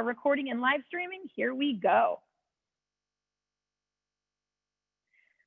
recording and live streaming. Here we go.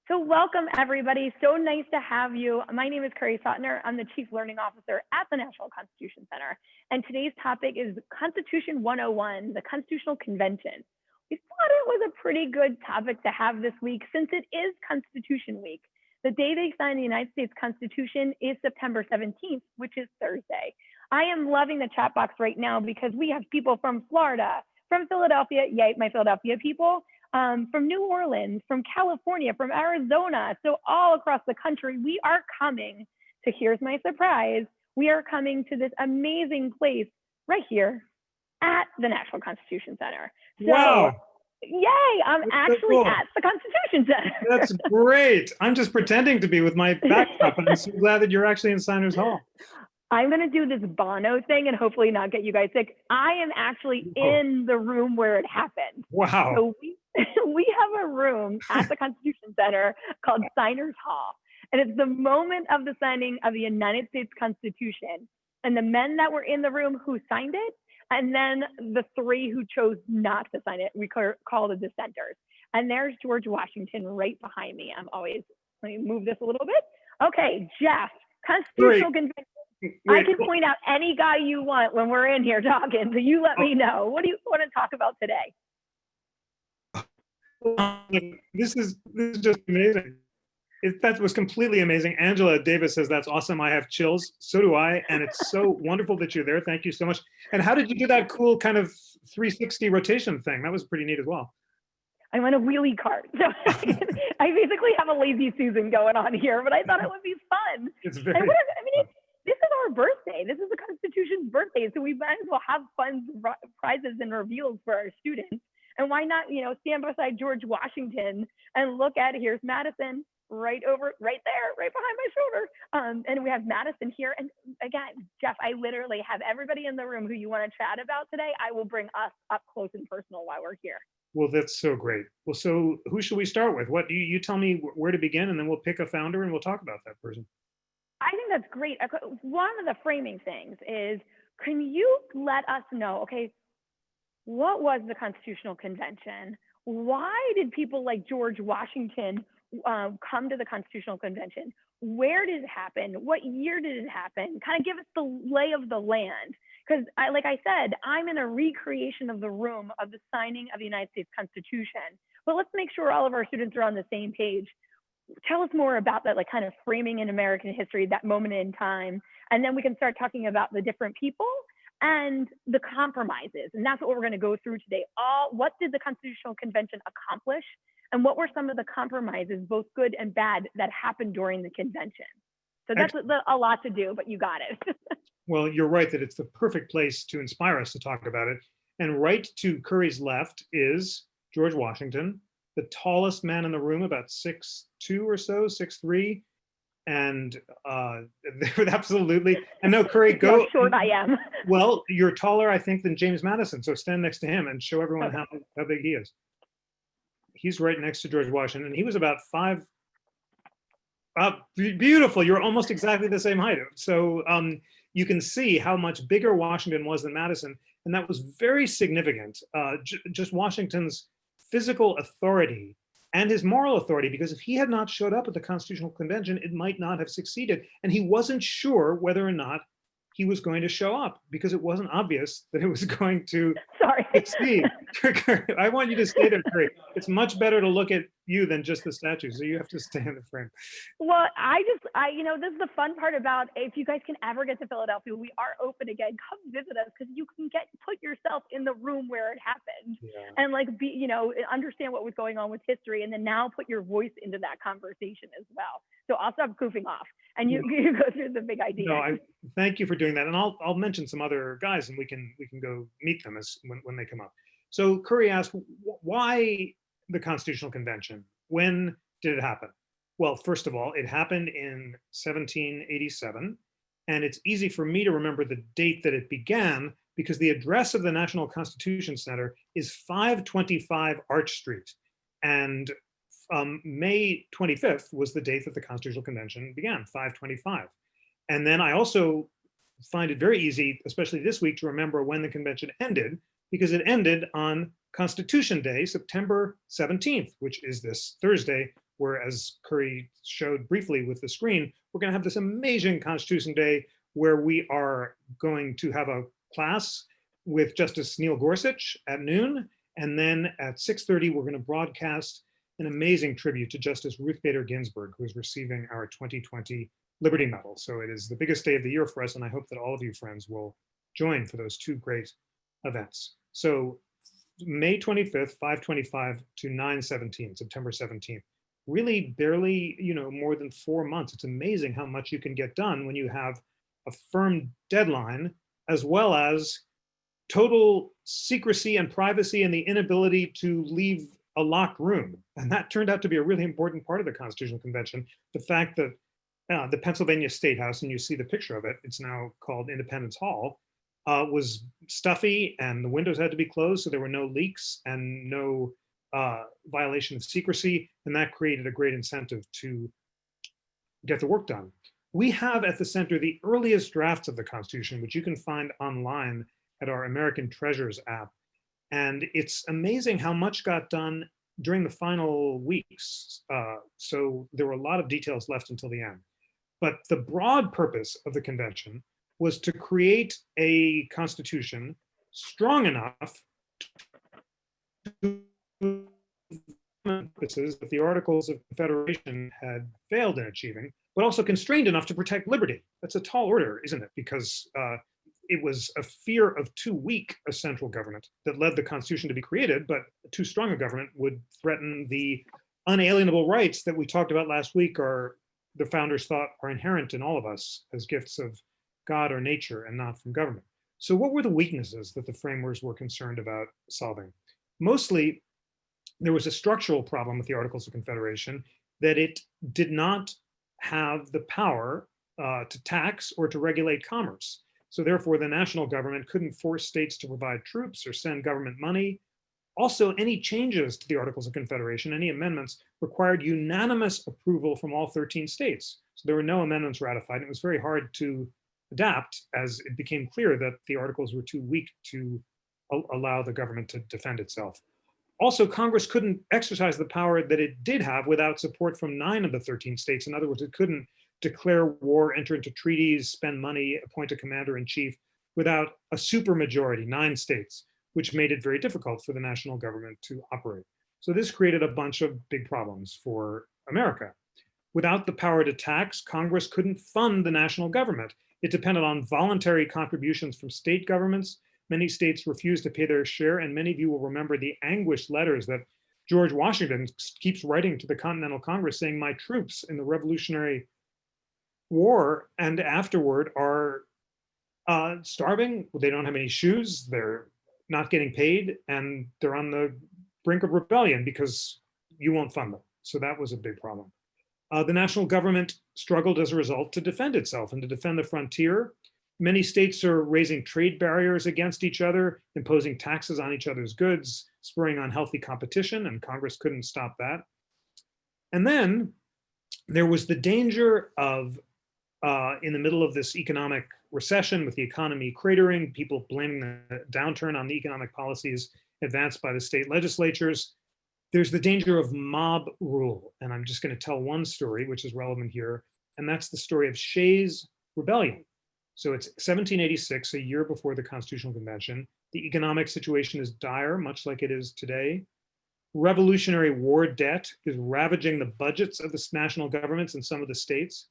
So welcome, everybody. So nice to have you. My name is Kerry Sautner. I'm the Chief Learning Officer at the National Constitution Center. And today's topic is Constitution 101, the Constitutional Convention. We thought it was a pretty good topic to have this week since it is Constitution Week. The day they signed the United States Constitution is September 17th, which is Thursday. I am loving the chat box right now because we have people from Florida, from Philadelphia, yay, my Philadelphia people, from New Orleans, from California, from Arizona. So all across the country, we are coming to, here's my surprise, we are coming to this amazing place right here at the National Constitution Center. So, wow. Yay, I'm actually so cool. at the Constitution Center. That's great. I'm just pretending to be with my backdrop, and I'm so glad that you're actually in Signers Hall. I'm going to do this Bono thing and hopefully not get you guys sick. I am actually in the room where it happened. Wow. So we have a room at the Constitution Center called Signers Hall. And it's the moment of the signing of the United States Constitution. And the men that were in the room who signed it, and then the three who chose not to sign it, we call the dissenters. And there's George Washington right behind me. Let me move this a little bit. Okay, Jeff, Constitutional Convention. I can point out any guy you want when we're in here talking, so you let me know. What do you want to talk about today? This is just amazing. That was completely amazing. Angela Davis says, that's awesome. I have chills. So do I. And it's so wonderful that you're there. Thank you so much. And how did you do that cool kind of 360 rotation thing? That was pretty neat as well. I'm on a wheelie cart. So I basically have a lazy Susan going on here, but I thought it would be fun. It's very this is our birthday. This is the Constitution's birthday. So we might as well have fun prizes and reveals for our students. And why not, stand beside George Washington and look at, here's Madison right there, right behind my shoulder. And we have Madison here. And again, Jeff, I literally have everybody in the room who you want to chat about today. I will bring us up close and personal while we're here. Well, that's so great. Well, so who should we start with? What you tell me where to begin, and then we'll pick a founder and we'll talk about that person. I think that's great. One of the framing things is, can you let us know, okay, what was the Constitutional Convention? Why did people like George Washington come to the Constitutional Convention? Where did it happen? What year did it happen? Kind of give us the lay of the land. Because like I said, I'm in a recreation of the room of the signing of the United States Constitution. But let's make sure all of our students are on the same page. Tell us more about that, like kind of framing in American history, that moment in time. And then we can start talking about the different people and the compromises. And that's what we're going to go through today. What did the Constitutional Convention accomplish? And what were some of the compromises, both good and bad, that happened during the convention? So that's a lot to do, but you got it. Well, you're right that it's the perfect place to inspire us to talk about it. And right to Curry's left is George Washington, the tallest man in the room, about 6'2" or so, 6'3". And absolutely, and no, Curry, go. How short I am. Well, you're taller, I think, than James Madison. So stand next to him and show everyone how big he is. He's right next to George Washington, and he was about 5. Beautiful. You're almost exactly the same height. So you can see how much bigger Washington was than Madison, and that was very significant. Just Washington's physical authority and his moral authority, because if he had not showed up at the Constitutional Convention, it might not have succeeded. And he wasn't sure whether or not he was going to show up, because it wasn't obvious that it was going to succeed. I want you to stay there, Kerry. It's much better to look at you than just the statue, so you have to stay in the frame. Well, this is the fun part about, if you guys can ever get to Philadelphia, we are open again. Come visit us, because you can put yourself in the room where it happened, and understand what was going on with history, and then now put your voice into that conversation as well. So I'll stop goofing off, and you go through the big idea. No, thank you for doing that, and I'll mention some other guys, and we can go meet them when they come up. So Curry asked, why the Constitutional Convention? When did it happen? Well, first of all, it happened in 1787, and it's easy for me to remember the date that it began because the address of the National Constitution Center is 525 Arch Street, and May 25th was the date that the Constitutional Convention began, 525. And then I also find it very easy, especially this week, to remember when the convention ended, because it ended on Constitution Day, September 17th, which is this Thursday, where, as Kerry showed briefly with the screen, we're going to have this amazing Constitution Day where we are going to have a class with Justice Neil Gorsuch at noon. And then at 6:30, we're going to broadcast an amazing tribute to Justice Ruth Bader Ginsburg, who is receiving our 2020 Liberty Medal. So it is the biggest day of the year for us, and I hope that all of you friends will join for those two great events. So May 25th, 5:25 to 9:17, September 17th. Really barely, more than 4 months. It's amazing how much you can get done when you have a firm deadline, as well as total secrecy and privacy and the inability to leave a locked room. And that turned out to be a really important part of the Constitutional Convention. The fact that the Pennsylvania State House, and you see the picture of it, it's now called Independence Hall, was stuffy and the windows had to be closed, so there were no leaks and no violation of secrecy, and that created a great incentive to get the work done. We have at the center the earliest drafts of the Constitution, which you can find online at our American Treasures app. And it's amazing how much got done during the final weeks. So there were a lot of details left until the end. But the broad purpose of the convention was to create a constitution strong enough to purposes that the Articles of Confederation had failed in achieving, but also constrained enough to protect liberty. That's a tall order, isn't it? Because it was a fear of too weak a central government that led the Constitution to be created, but too strong a government would threaten the unalienable rights that we talked about last week, are the founders thought are inherent in all of us as gifts of God or nature and not from government. So what were the weaknesses that the framers were concerned about solving? Mostly, there was a structural problem with the Articles of Confederation, that it did not have the power to tax or to regulate commerce. So therefore, the national government couldn't force states to provide troops or send government money. Also, any changes to the Articles of Confederation, any amendments, required unanimous approval from all 13 states. So there were no amendments ratified. And it was very hard to adapt, as it became clear that the Articles were too weak to allow the government to defend itself. Also, Congress couldn't exercise the power that it did have without support from 9 of the 13 states. In other words, it couldn't declare war, enter into treaties, spend money, appoint a commander-in-chief without a supermajority, 9 states, which made it very difficult for the national government to operate. So this created a bunch of big problems for America. Without the power to tax, Congress couldn't fund the national government. It depended on voluntary contributions from state governments. Many states refused to pay their share, and many of you will remember the anguished letters that George Washington keeps writing to the Continental Congress saying, my troops in the Revolutionary War and afterward are starving. They don't have any shoes. They're not getting paid, and they're on the brink of rebellion because you won't fund them. So that was a big problem. The national government struggled as a result to defend itself and to defend the frontier. Many states are raising trade barriers against each other, imposing taxes on each other's goods, spurring unhealthy competition, and Congress couldn't stop that. And then there was the danger of, in the middle of this economic recession with the economy cratering, people blaming the downturn on the economic policies advanced by the state legislatures, there's the danger of mob rule. And I'm just going to tell one story, which is relevant here, and that's the story of Shay's rebellion. So it's 1786, a year before the Constitutional Convention. The economic situation is dire, much like it is today. Revolutionary War debt is ravaging the budgets of the national governments in some of the states.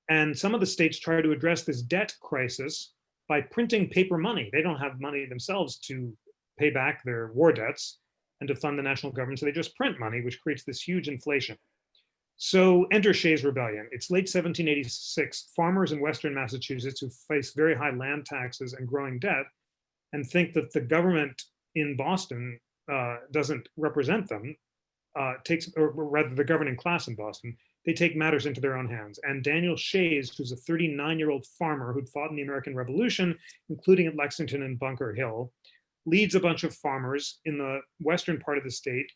And some of the states try to address this debt crisis by printing paper money. They don't have money themselves to pay back their war debts and to fund the national government, so they just print money, which creates this huge inflation. So enter Shay's rebellion. It's late 1786. Farmers in Western Massachusetts who face very high land taxes and growing debt and think that the government in Boston doesn't represent them, or rather the governing class in Boston, they take matters into their own hands. And Daniel Shays, who's a 39-year-old farmer who'd fought in the American Revolution, including at Lexington and Bunker Hill, leads a bunch of farmers in the western part of the state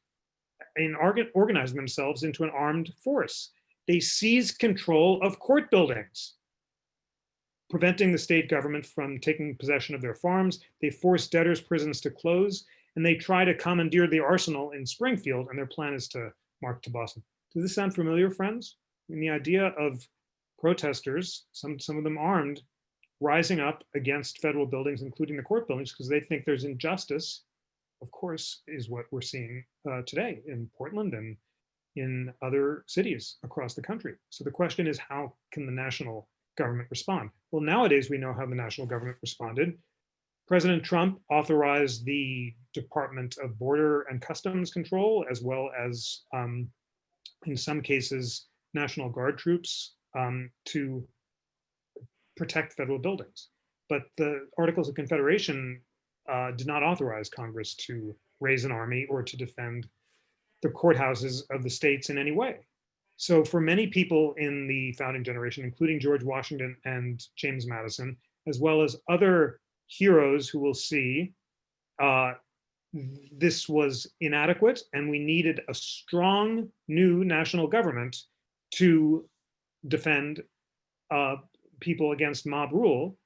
in organizing themselves into an armed force. They seize control of court buildings, preventing the state government from taking possession of their farms. They force debtors' prisons to close, and they try to commandeer the arsenal in Springfield, and their plan is to march to Boston. Does this sound familiar, friends? I mean, the idea of protesters, some of them armed, rising up against federal buildings, including the court buildings, because they think there's injustice, of course, is what we're seeing today in Portland and in other cities across the country. So the question is, how can the national government respond? Well, nowadays we know how the national government responded. President Trump authorized the Department of Border and Customs Control, as well as, in some cases, National Guard troops to protect federal buildings. But the Articles of Confederation did not authorize Congress to raise an army or to defend the courthouses of the states in any way. So for many people in the founding generation, including George Washington and James Madison, as well as other heroes who will see, this was inadequate, and we needed a strong new national government to defend people against mob rule.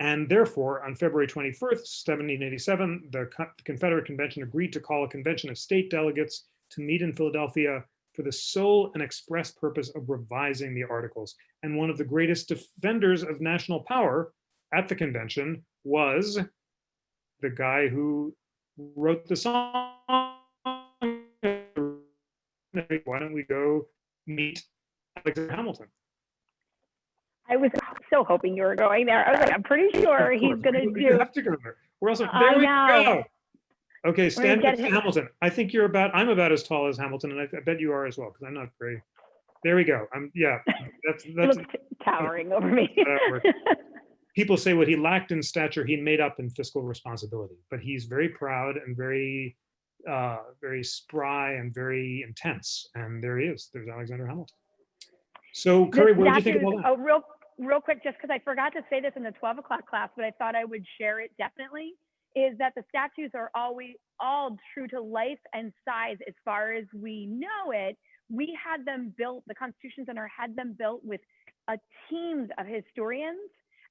And therefore, on February 21st, 1787, the Confederate Convention agreed to call a convention of state delegates to meet in Philadelphia for the sole and express purpose of revising the Articles. And one of the greatest defenders of national power at the convention was the guy who wrote the song, "Why Don't We Go Meet Alexander Hamilton?" I was so hoping you were going there. I was like, I'm pretty sure he's going to do. You have to go there. We're also, there we go. Okay, stand next to Hamilton. I think I'm about as tall as Hamilton, and I bet you are as well, because I'm not very, there we go. Yeah, that's towering over me. People say what he lacked in stature, he made up in fiscal responsibility, but he's very proud and very, very spry and very intense. And there he is, there's Alexander Hamilton. So Kerry, what did you think about that? Oh, real quick, just because I forgot to say this in the 12 o'clock class, but I thought I would share it definitely, is that the statues are always all true to life and size as far as we know it. We had them built, the Constitution Center had them built with teams of historians,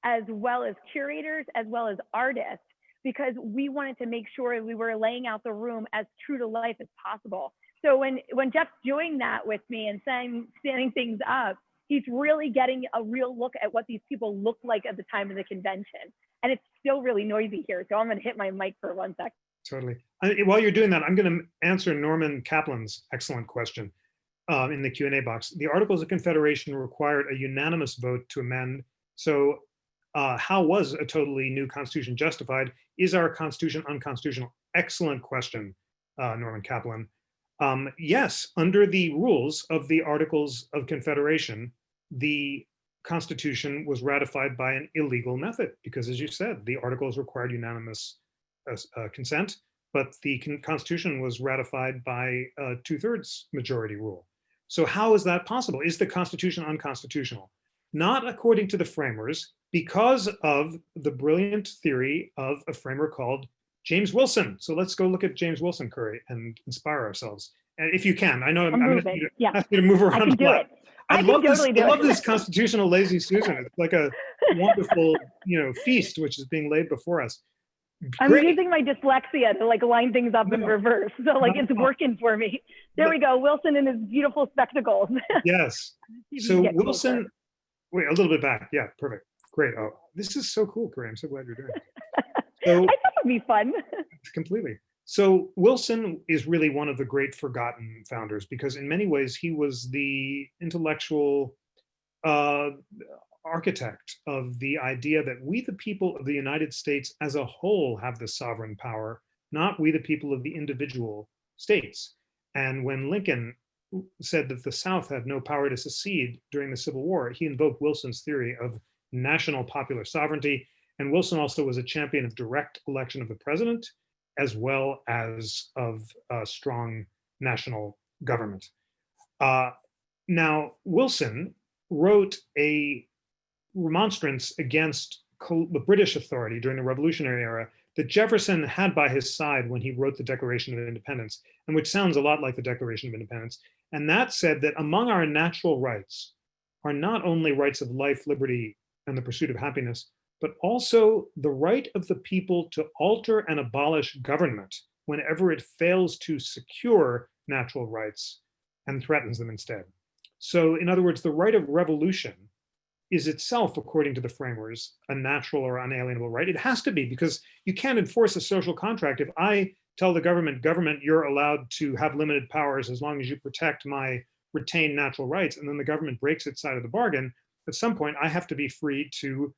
as well as curators, as well as artists, because we wanted to make sure we were laying out the room as true to life as possible. So when Jeff's doing that with me and standing things up, he's really getting a real look at what these people look like at the time of the convention. And it's still really noisy here, so I'm going to hit my mic for 1 second. Totally. While you're doing that, I'm going to answer Norman Kaplan's excellent question in the Q&A box. The Articles of Confederation required a unanimous vote to amend. So how was a totally new constitution justified? Is our constitution unconstitutional? Excellent question, Norman Kaplan. Yes, under the rules of the Articles of Confederation, the Constitution was ratified by an illegal method because, as you said, the Articles required unanimous consent, but the Constitution was ratified by a 2/3 majority rule. So how is that possible? Is the Constitution unconstitutional? Not according to the framers, because of the brilliant theory of a framer called James Wilson. So let's go look at James Wilson, Kerry, and inspire ourselves. And if you can, I know I'm going to ask you to move around. I can do it. I love this constitutional lazy Susan. It's like a wonderful, feast which is being laid before us. I'm using my dyslexia to line things up in reverse. So it's working for me. There we go. Wilson and his beautiful spectacles. Yes. So Wilson, wait, a little bit back. Yeah, perfect. Great. Oh, this is so cool, Kerry. I'm so glad you're doing it. So, I thought it'd be fun. Completely. So Wilson is really one of the great forgotten founders because in many ways he was the intellectual architect of the idea that we, the people of the United States as a whole, have the sovereign power, not we, the people of the individual states. And when Lincoln said that the South had no power to secede during the Civil War, he invoked Wilson's theory of national popular sovereignty. And Wilson also was a champion of direct election of the president, as well as of a strong national government. Now, Wilson wrote a remonstrance against the British authority during the Revolutionary era that Jefferson had by his side when he wrote the Declaration of Independence, and which sounds a lot like the Declaration of Independence. And that said that among our natural rights are not only rights of life, liberty, and the pursuit of happiness, but also the right of the people to alter and abolish government whenever it fails to secure natural rights and threatens them instead. So, in other words, the right of revolution is itself, according to the framers, a natural or unalienable right. It has to be, because you can't enforce a social contract. If I tell the government, you're allowed to have limited powers as long as you protect my retained natural rights, and then the government breaks its side of the bargain, at some point I have to be free to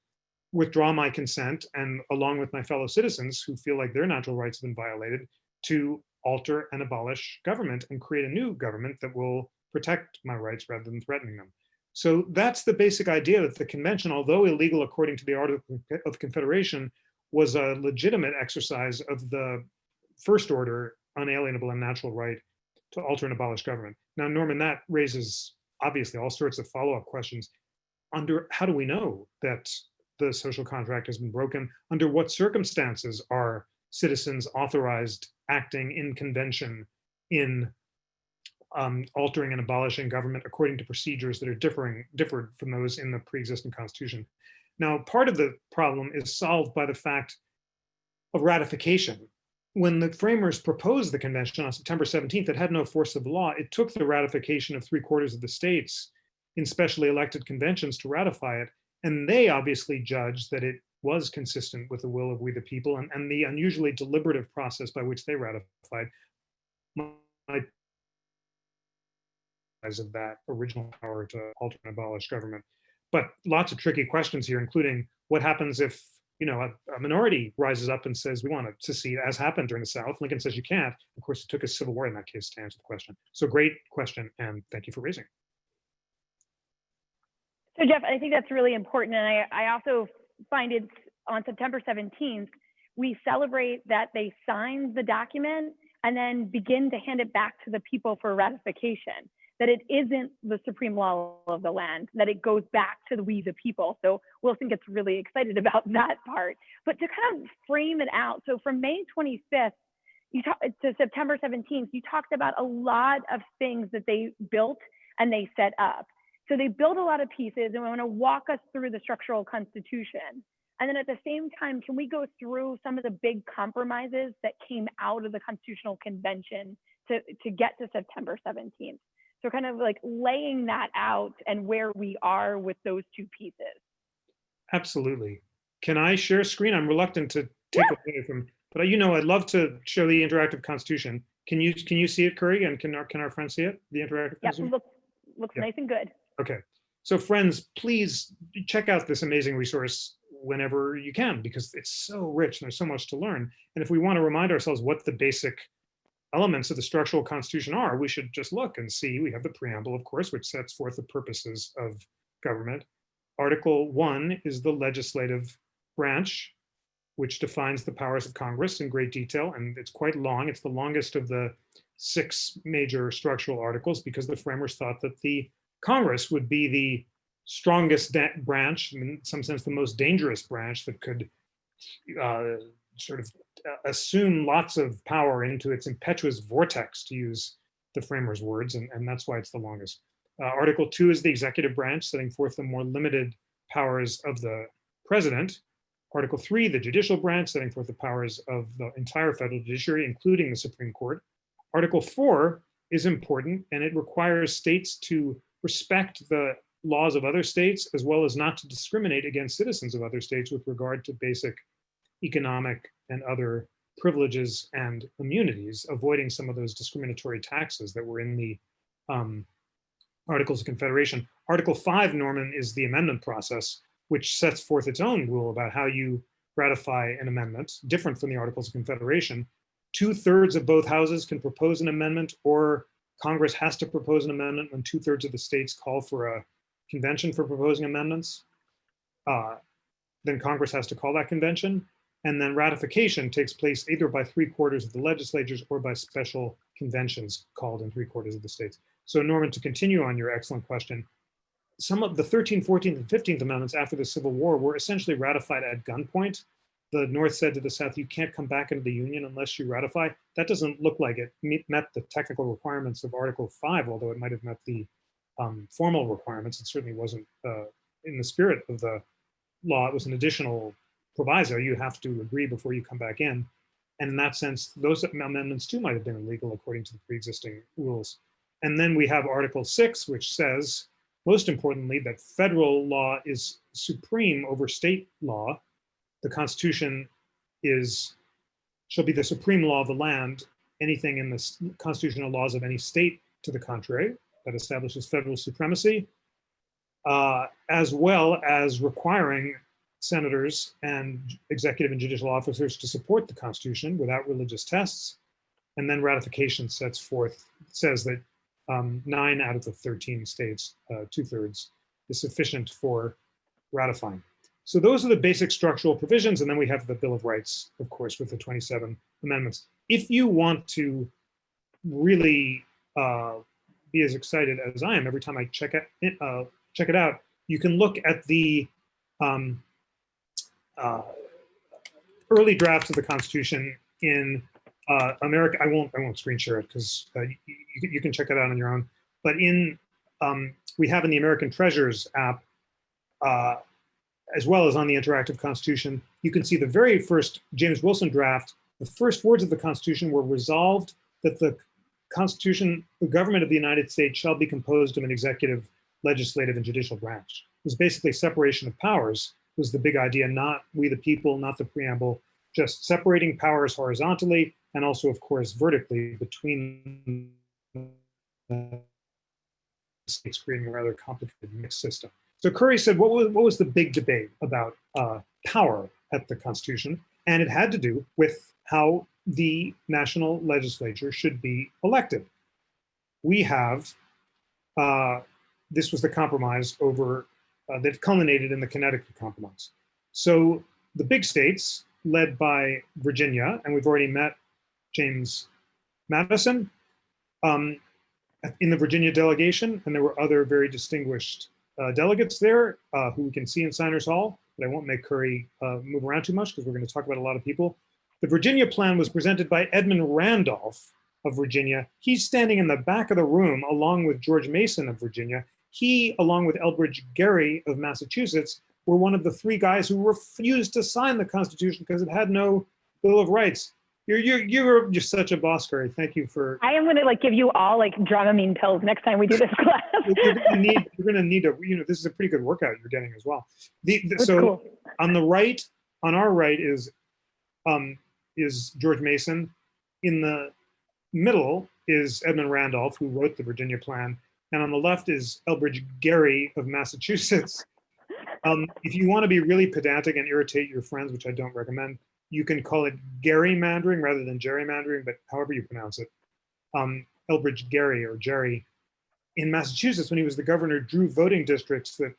withdraw my consent, and along with my fellow citizens who feel like their natural rights have been violated, to alter and abolish government and create a new government that will protect my rights rather than threatening them. So that's the basic idea, that the convention, although illegal according to the Articles of Confederation, was a legitimate exercise of the first order unalienable and natural right to alter and abolish government. Now, Norman, that raises obviously all sorts of follow-up questions. Under how do we know that the social contract has been broken? Under what circumstances are citizens authorized acting in convention in altering and abolishing government according to procedures that are differed from those in the pre-existing constitution? Now, part of the problem is solved by the fact of ratification. When the framers proposed the convention on September 17th, it had no force of law. It took the ratification of 3/4 of the states in specially elected conventions to ratify it. And they obviously judged that it was consistent with the will of we the people, and the unusually deliberative process by which they ratified might of that original power to alter and abolish government. But lots of tricky questions here, including what happens if a minority rises up and says we want to secede, as happened during the South. Lincoln says you can't. Of course, it took a civil war in that case to answer the question. So great question, and thank you for raising it. So Jeff, I think that's really important. And I also find it on September 17th, we celebrate that they signed the document and then begin to hand it back to the people for ratification, that it isn't the supreme law of the land, that it goes back to the we the people. So Wilson gets really excited about that part. But to kind of frame it out, so from May 25th to September 17th, you talked about a lot of things that they built and they set up. So they built a lot of pieces, and we want to walk us through the structural constitution. And then at the same time, can we go through some of the big compromises that came out of the Constitutional Convention to get to September 17th? So kind of like laying that out and where we are with those two pieces. Absolutely. Can I share screen? I'm reluctant to take away from, but I'd love to show the interactive constitution. Can you see it, Kerry? And can our friends see it? The interactive constitution? Looks nice and good. Okay. So friends, please check out this amazing resource whenever you can, because it's so rich and there's so much to learn. And if we want to remind ourselves what the basic elements of the structural constitution are, we should just look and see. We have the preamble, of course, which sets forth the purposes of government. Article 1 is the legislative branch, which defines the powers of Congress in great detail, and it's quite long. It's the longest of the 6 major structural articles, because the framers thought that the Congress would be the strongest branch, in some sense the most dangerous branch, that could sort of assume lots of power into its impetuous vortex, to use the framers' words, and that's why it's the longest. Article 2 is the executive branch, setting forth the more limited powers of the president. Article 3, the judicial branch, setting forth the powers of the entire federal judiciary, including the Supreme Court. Article 4 is important, and it requires states to respect the laws of other states, as well as not to discriminate against citizens of other states with regard to basic economic and other privileges and immunities, avoiding some of those discriminatory taxes that were in the Articles of Confederation. Article 5, Norman, is the amendment process, which sets forth its own rule about how you ratify an amendment, different from the Articles of Confederation. 2/3 of both houses can propose an amendment, or Congress has to propose an amendment when 2/3 of the states call for a convention for proposing amendments. Then Congress has to call that convention. And then ratification takes place either by 3/4 of the legislatures or by special conventions called in 3/4 of the states. So Norman, to continue on your excellent question, some of the 13th, 14th, and 15th amendments after the Civil War were essentially ratified at gunpoint. The North said to the South, you can't come back into the Union unless you ratify. That doesn't look like it met the technical requirements of Article 5, although it might have met the formal requirements. It certainly wasn't in the spirit of the law. It was an additional proviso. You have to agree before you come back in. And in that sense, those amendments too might have been illegal according to the pre-existing rules. And then we have Article 6, which says, most importantly, that federal law is supreme over state law. The Constitution shall be the supreme law of the land. Anything in the constitutional laws of any state to the contrary, that establishes federal supremacy, as well as requiring senators and executive and judicial officers to support the Constitution without religious tests. And then ratification says that 9 out of the 13 states, 2/3, is sufficient for ratifying. So those are the basic structural provisions. And then we have the Bill of Rights, of course, with the 27 amendments. If you want to really be as excited as I am every time I check it out, you can look at the early drafts of the Constitution in America. I won't screen share it because you can check it out on your own. But we have in the American Treasures app, as well as on the Interactive Constitution, you can see the very first James Wilson draft. The first words of the Constitution were resolved that the Constitution, the government of the United States shall be composed of an executive, legislative, and judicial branch. It was basically separation of powers was the big idea, not we the people, not the preamble, just separating powers horizontally and also, of course, vertically between states, creating a rather complicated mixed system. So Kerry said, what was the big debate about power at the Constitution? And it had to do with how the national legislature should be elected. We have, this was the compromise over, that culminated in the Connecticut Compromise. So the big states, led by Virginia, and we've already met James Madison in the Virginia delegation, and there were other very distinguished delegates there who we can see in Signers Hall, but I won't make Kerry move around too much because we're going to talk about a lot of people. The Virginia plan was presented by Edmund Randolph of Virginia. He's standing in the back of the room along with George Mason of Virginia. He, along with Elbridge Gerry of Massachusetts, were one of the 3 guys who refused to sign the Constitution because it had no Bill of Rights. You're just such a boss, Kerry. Thank you for. I am going to give you all Dramamine pills next time we do this class. You're going to need this is a pretty good workout you're getting as well. So cool. On our right is George Mason. In the middle is Edmund Randolph, who wrote the Virginia plan. And on the left is Elbridge Gerry of Massachusetts. If you want to be really pedantic and irritate your friends, which I don't recommend, you can call it gerrymandering rather than gerrymandering, but however you pronounce it. Elbridge Gerry or Jerry in Massachusetts, when he was the governor, drew voting districts that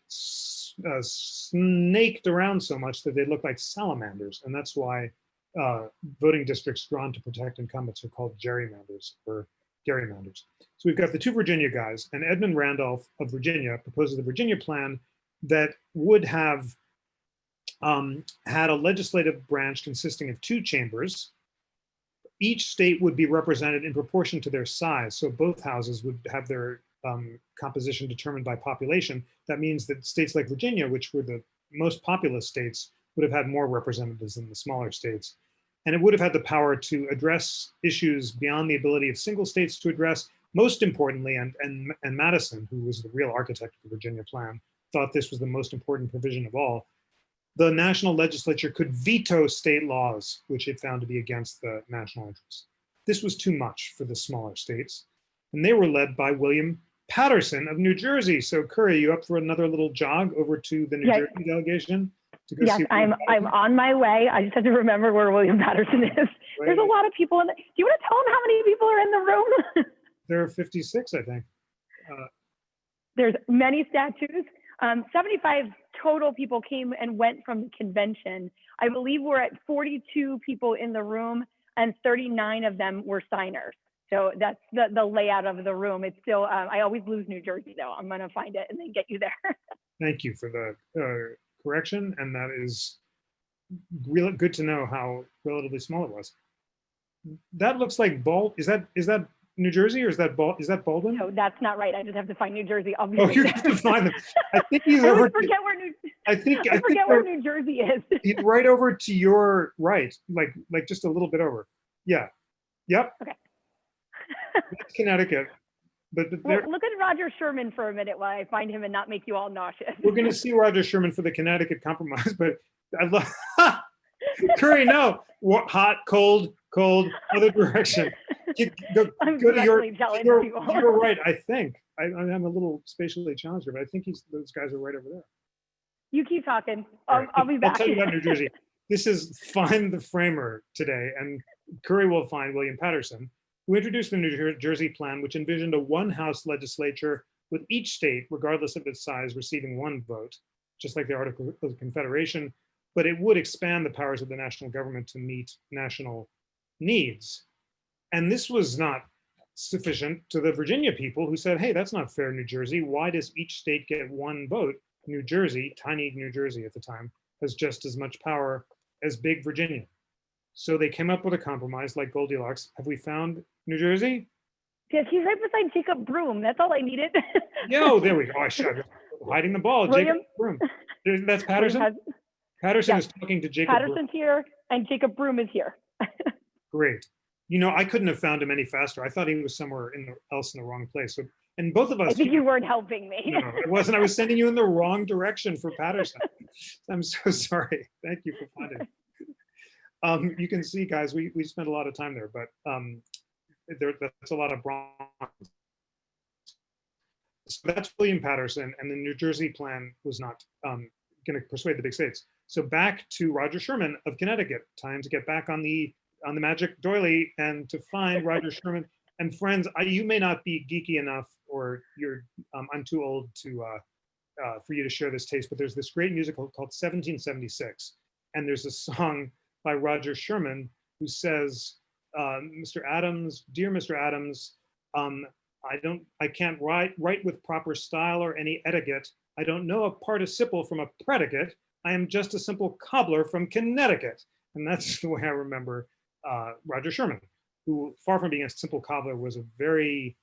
snaked around so much that they looked like salamanders. And that's why voting districts drawn to protect incumbents are called gerrymanders or gerrymanders. So we've got the 2 Virginia guys, and Edmund Randolph of Virginia proposes the Virginia plan that would have had a legislative branch consisting of 2 chambers. Each state would be represented in proportion to their size. So both houses would have their composition determined by population. That means that states like Virginia, which were the most populous states, would have had more representatives than the smaller states. And it would have had the power to address issues beyond the ability of single states to address. Most importantly, and Madison, who was the real architect of the Virginia plan, thought this was the most important provision of all. The national legislature could veto state laws, which it found to be against the national interest. This was too much for the smaller states. And they were led by William Patterson of New Jersey. So Kerry, you up for another little jog over to the New Jersey delegation? To go see I'm on my way. I just have to remember where William Patterson is. Right. There's a lot of people in the, do you want to tell them how many people are in the room? There are 56, I think. There's many statues. 75 total people came and went from the convention. I believe we're at 42 people in the room and 39 of them were signers. So that's the layout of the room. It's still, I always lose New Jersey though. I'm gonna find it and then get you there. Thank you for the correction. And that is really good to know how relatively small it was. That looks like is that New Jersey, or is that Baldwin? No, that's not right. I just have to find New Jersey. I'll be Oh, right you back. have to find them. I think he's I over. always forget where I forget where New Jersey is. He's right over to your right, like just a little bit over. Yeah. Yep. Okay. That's Connecticut. But Well, look at Roger Sherman for a minute while I find him and not make you all nauseous. we're going to see Roger Sherman for the Connecticut Compromise. But I love Kerry. No, hot, cold, other direction. I'm Go to directly telling people. You're right. I think I'm a little spatially challenged here, but I think those guys are right over there. You keep talking. Right. I'll be back. I'll tell you about New Jersey. This is Find the Framer today, and Kerry will find William Patterson, who introduced the New Jersey plan, which envisioned a one-house legislature with each state, regardless of its size, receiving one vote, just like the Articles of Confederation, but it would expand the powers of the national government to meet national needs. And this was not sufficient to the Virginia people, who said, hey, that's not fair, New Jersey. Why does each state get one vote? New Jersey, tiny New Jersey at the time, has just as much power as big Virginia. So they came up with a compromise like Goldilocks. Have we found New Jersey? Yes, he's right beside Jacob Broom. That's all I needed. Yo, there we go. I should hiding the ball. William, Jacob Broom. That's Patterson? Patterson yes. is talking to Jacob Patterson's Broom. here and Jacob Broom is here. Great. You know, I couldn't have found him any faster. I thought he was somewhere else in the wrong place. So, and both of us. I think you weren't helping me. No, it wasn't. I was sending you in the wrong direction for Patterson. I'm so sorry. Thank you for finding. You can see, guys, we spent a lot of time there, but that's a lot of bronze. So that's William Patterson, and the New Jersey plan was not going to persuade the big states. So back to Roger Sherman of Connecticut. Time to get back on the magic doily and to find Roger Sherman. And friends, you may not be geeky enough, or I'm too old for you to share this taste, but there's this great musical called 1776, and there's a song by Roger Sherman who says, Mr. Adams, dear Mr. Adams, I can't write with proper style or any etiquette. I don't know a participle from a predicate. I am just a simple cobbler from Connecticut. And that's the way I remember Roger Sherman, who, far from being a simple cobbler, was a very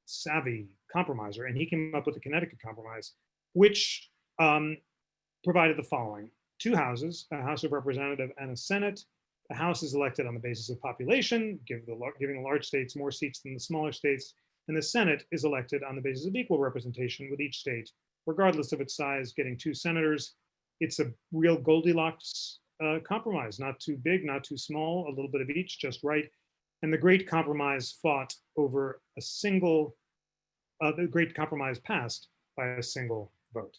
savvy compromiser. And he came up with the Connecticut Compromise, which provided the following: two houses, a House of Representatives and a Senate. The House is elected on the basis of population, giving the large states more seats than the smaller states. And the Senate is elected on the basis of equal representation, with each state, regardless of its size, getting two senators. It's a real Goldilocks compromise, not too big, not too small, a little bit of each, just right. And the Great Compromise fought over a single, the Great Compromise passed by a single vote.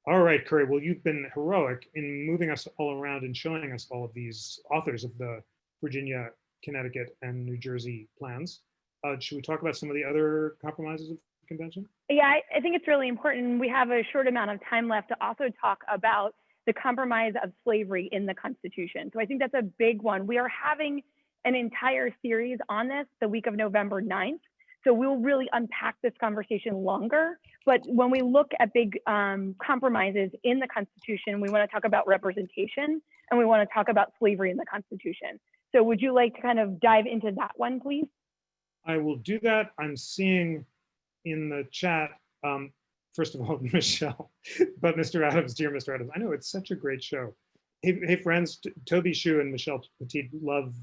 All right, Kerry, well, you've been heroic in moving us all around and showing us all of these authors of the Virginia, Connecticut, and New Jersey plans. Should we talk about some of the other compromises of the convention? Yeah, I think it's really important. We have a short amount of time left to also talk about the compromise of slavery in the Constitution. So I think that's a big one. We are having an entire series on this the week of November 9th. So we'll really unpack this conversation longer. But when we look at big compromises in the Constitution, we want to talk about representation, and we want to talk about slavery in the Constitution. So would you like to kind of dive into that one, please? I will do that. I'm seeing in the chat, first of all, Michelle, but Mr. Adams, dear Mr. Adams. I know, it's such a great show. Hey friends, Toby Shu and Michelle Petit love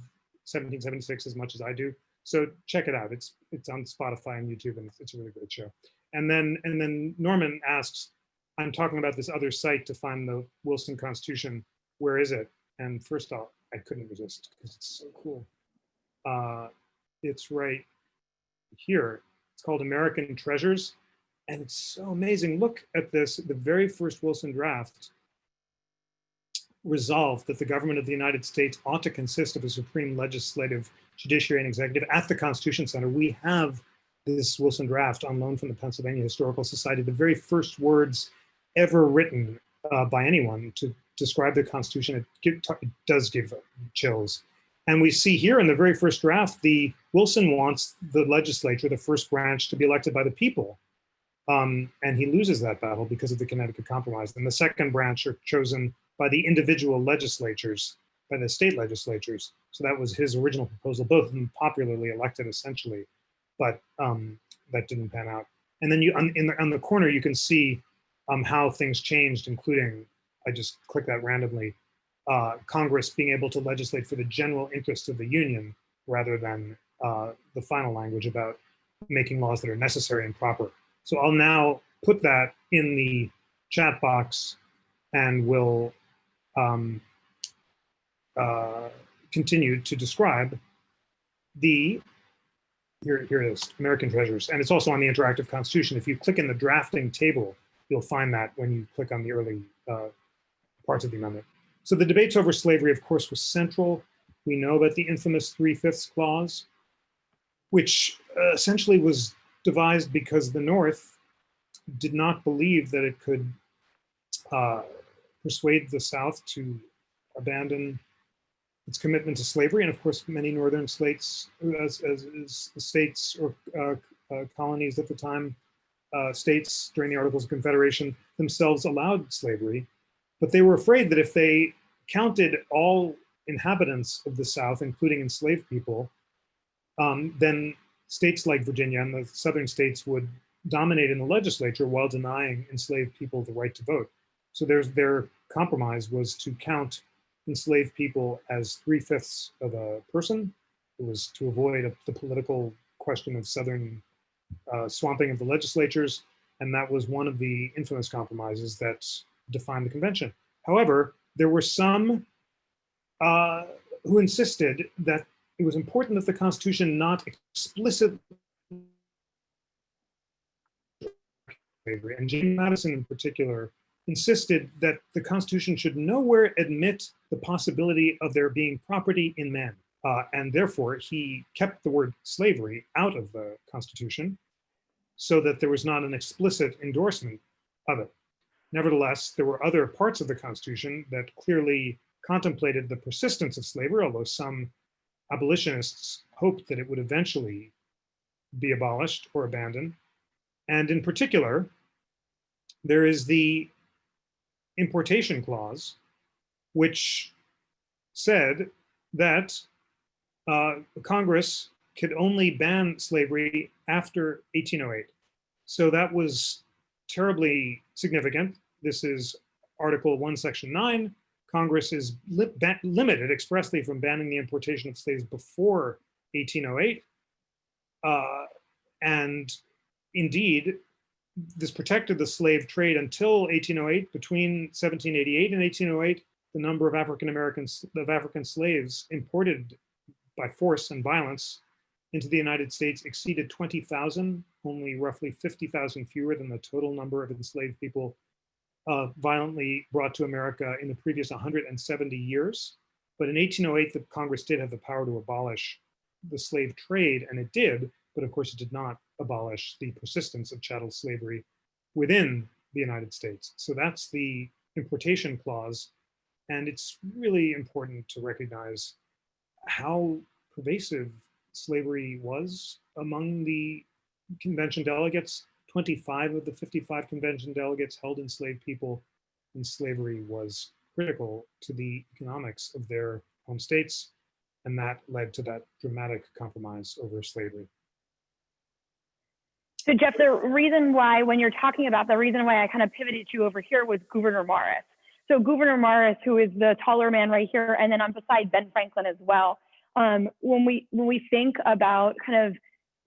1776 as much as I do. So check it out. It's on Spotify and YouTube, and it's a really great show. And then Norman asks, I'm talking about this other site to find the Wilson Constitution. Where is it? And first off, I couldn't resist because it's so cool. It's right here. It's called American Treasures, and it's so amazing. Look at this. The very first Wilson draft resolved that the government of the United States ought to consist of a supreme legislative, judiciary, and executive. At the Constitution Center, we have this Wilson draft on loan from the Pennsylvania Historical Society, the very first words ever written by anyone to describe the Constitution. It does give chills. And we see here in the very first draft, Wilson wants the legislature, the first branch, to be elected by the people. And he loses that battle because of the Connecticut Compromise. And the second branch are chosen by the individual legislatures the state legislatures. So that was his original proposal, both of them popularly elected essentially, but that didn't pan out. And then on the corner, you can see how things changed, including, I just clicked that randomly, Congress being able to legislate for the general interest of the Union rather than the final language about making laws that are necessary and proper. So I'll now put that in the chat box and will continue to describe the, here it is, American Treasures. And it's also on the Interactive Constitution. If you click in the drafting table, you'll find that when you click on the early parts of the amendment. So the debates over slavery, of course, was central. We know about the infamous 3/5 clause, which essentially was devised because the North did not believe that it could persuade the South to abandon its commitment to slavery. And of course, many Northern states, as states or colonies at the time, states during the Articles of Confederation themselves allowed slavery. But they were afraid that if they counted all inhabitants of the South, including enslaved people, then states like Virginia and the southern states would dominate in the legislature while denying enslaved people the right to vote. So their compromise was to count enslaved people as 3/5 of a person. It was to avoid the political question of southern swamping of the legislatures. And that was one of the infamous compromises that defined the convention. However, there were some who insisted that it was important that the Constitution not explicitly slavery, and James Madison in particular insisted that the Constitution should nowhere admit the possibility of there being property in men. And therefore, he kept the word slavery out of the Constitution so that there was not an explicit endorsement of it. Nevertheless, there were other parts of the Constitution that clearly contemplated the persistence of slavery, although some abolitionists hoped that it would eventually be abolished or abandoned. And in particular, there is the importation clause, which said that Congress could only ban slavery after 1808. So that was terribly significant. This is Article 1, Section 9. Congress is limited expressly from banning the importation of slaves before 1808. And indeed, this protected the slave trade until 1808. Between 1788 and 1808, the number of African slaves imported by force and violence into the United States exceeded 20,000, only roughly 50,000 fewer than the total number of enslaved people violently brought to America in the previous 170 years. But in 1808, the Congress did have the power to abolish the slave trade, and it did, but of course it did not abolish the persistence of chattel slavery within the United States. So that's the importation clause, and it's really important to recognize how pervasive slavery was among the convention delegates. 25 of the 55 convention delegates held enslaved people, and slavery was critical to the economics of their home states, and that led to that dramatic compromise over slavery. So Jeff, the reason why, when you're talking about the reason why I kind of pivoted you over here was Gouverneur Morris. So Gouverneur Morris, who is the taller man right here, and then on beside Ben Franklin as well. When we think about kind of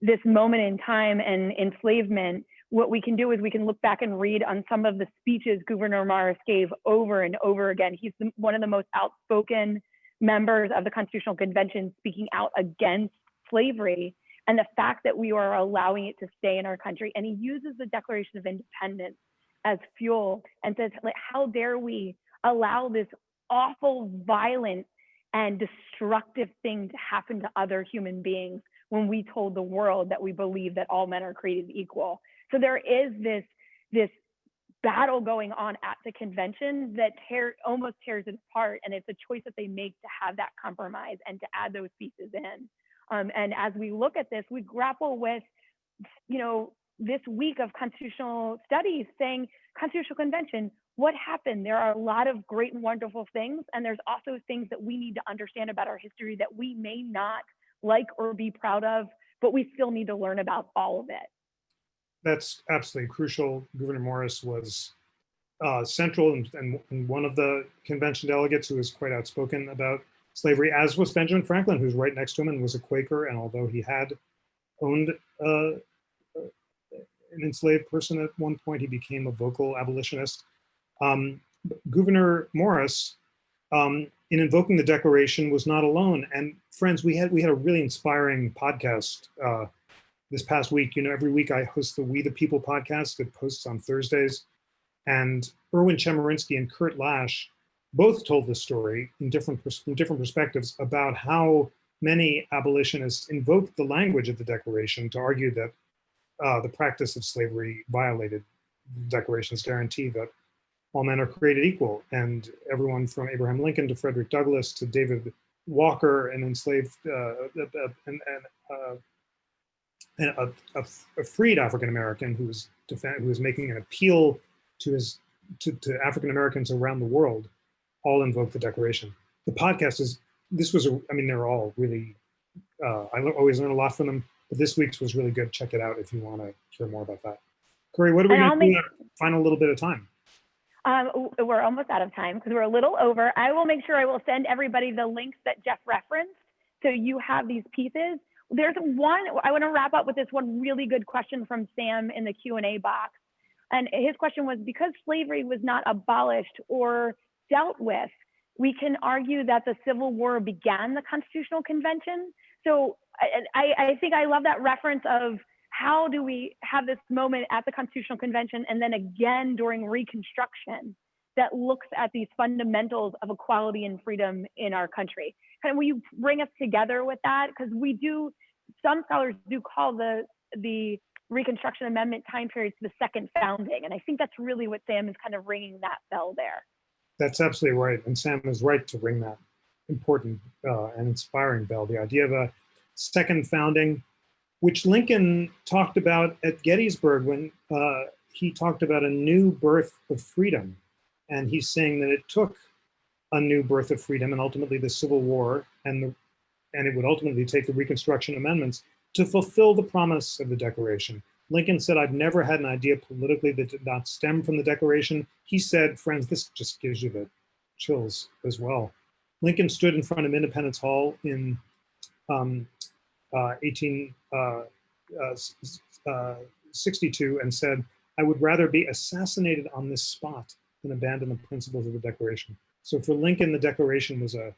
this moment in time and enslavement, what we can do is we can look back and read on some of the speeches Gouverneur Morris gave over and over again. He's one of the most outspoken members of the Constitutional Convention, speaking out against slavery and the fact that we are allowing it to stay in our country. And he uses the Declaration of Independence as fuel and says, like, how dare we allow this awful, violent, and destructive thing to happen to other human beings when we told the world that we believe that all men are created equal. So there is this battle going on at the convention that almost tears it apart, and it's a choice that they make to have that compromise and to add those pieces in. And as we look at this, we grapple with, this week of constitutional studies saying, Constitutional Convention, what happened? There are a lot of great and wonderful things, and there's also things that we need to understand about our history that we may not like or be proud of, but we still need to learn about all of it. That's absolutely crucial. Gouverneur Morris was central and one of the convention delegates who was quite outspoken about slavery, as was Benjamin Franklin, who's right next to him and was a Quaker. And although he had owned an enslaved person at one point, he became a vocal abolitionist. Gouverneur Morris, in invoking the Declaration, was not alone. And friends, we had a really inspiring podcast this past week. You know, every week I host the We the People podcast that posts on Thursdays. And Erwin Chemerinsky and Kurt Lash both told the story in different perspectives about how many abolitionists invoked the language of the Declaration to argue that the practice of slavery violated the Declaration's guarantee that all men are created equal. And everyone from Abraham Lincoln to Frederick Douglass to David Walker, an enslaved a freed African American who was making an appeal to African Americans around the world, all invoke the Declaration. The podcast they're all really, I always learn a lot from them, but this week's was really good. Check it out if you want to hear more about that. Kerry, what are we going to do in our final little bit of time? We're almost out of time because we're a little over. I will make sure I will send everybody the links that Jeff referenced so you have these pieces. There's one, I want to wrap up with this one really good question from Sam in the Q&A box. And his question was, because slavery was not abolished or dealt with, we can argue that the Civil War began the Constitutional Convention. So I think I love that reference of how do we have this moment at the Constitutional Convention and then again during Reconstruction that looks at these fundamentals of equality and freedom in our country. And will you bring us together with that? Because some scholars do call the Reconstruction Amendment time period to the second founding. And I think that's really what Sam is kind of ringing that bell there. That's absolutely right. And Sam is right to ring that important and inspiring bell, the idea of a second founding, which Lincoln talked about at Gettysburg when he talked about a new birth of freedom. And he's saying that it took a new birth of freedom and ultimately the Civil War and it would ultimately take the Reconstruction Amendments to fulfill the promise of the Declaration. Lincoln said, I've never had an idea politically that did not stem from the Declaration. He said, friends, this just gives you the chills as well. Lincoln stood in front of Independence Hall in 1862 and said, I would rather be assassinated on this spot than abandon the principles of the Declaration. So for Lincoln, the Declaration was a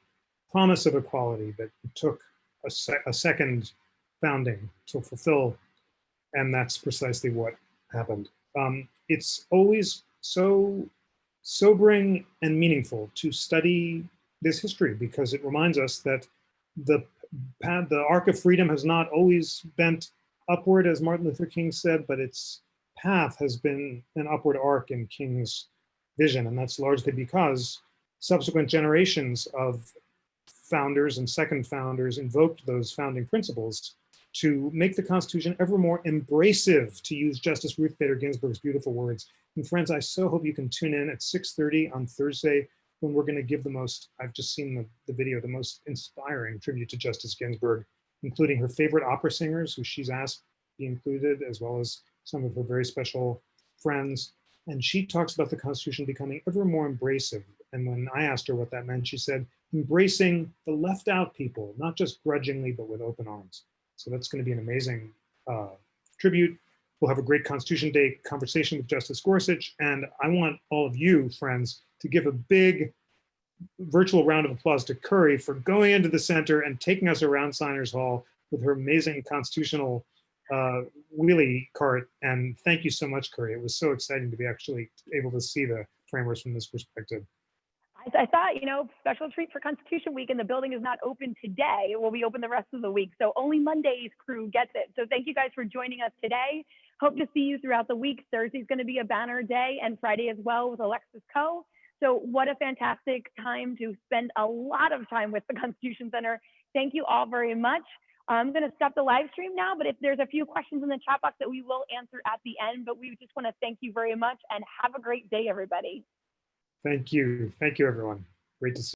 promise of equality that it took a second founding to fulfill, and that's precisely what happened. It's always so sobering and meaningful to study this history because it reminds us that the arc of freedom has not always bent upward, as Martin Luther King said, but its path has been an upward arc in King's vision, and that's largely because subsequent generations of founders and second founders invoked those founding principles to make the Constitution ever more embracive, to use Justice Ruth Bader Ginsburg's beautiful words. And friends, I so hope you can tune in at 6:30 on Thursday when we're going to give I've just seen the video, the most inspiring tribute to Justice Ginsburg, including her favorite opera singers, who she's asked to be included, as well as some of her very special friends. And she talks about the Constitution becoming ever more embracive. And when I asked her what that meant, she said, embracing the left out people, not just grudgingly, but with open arms. So that's going to be an amazing tribute. We'll have a great Constitution Day conversation with Justice Gorsuch. And I want all of you, friends, to give a big virtual round of applause to Kerry for going into the center and taking us around Signers Hall with her amazing constitutional wheelie cart. And thank you so much, Kerry. It was so exciting to be actually able to see the framers from this perspective. I thought, special treat for Constitution Week, and the building is not open today. It will be open the rest of the week. So only Monday's crew gets it. So thank you guys for joining us today. Hope to see you throughout the week. Thursday's going to be a banner day, and Friday as well with Alexis Coe. So what a fantastic time to spend a lot of time with the Constitution Center. Thank you all very much. I'm going to stop the live stream now, but if there's a few questions in the chat box that we will answer at the end, but we just want to thank you very much and have a great day, everybody. Thank you. Thank you, everyone. Great to see you.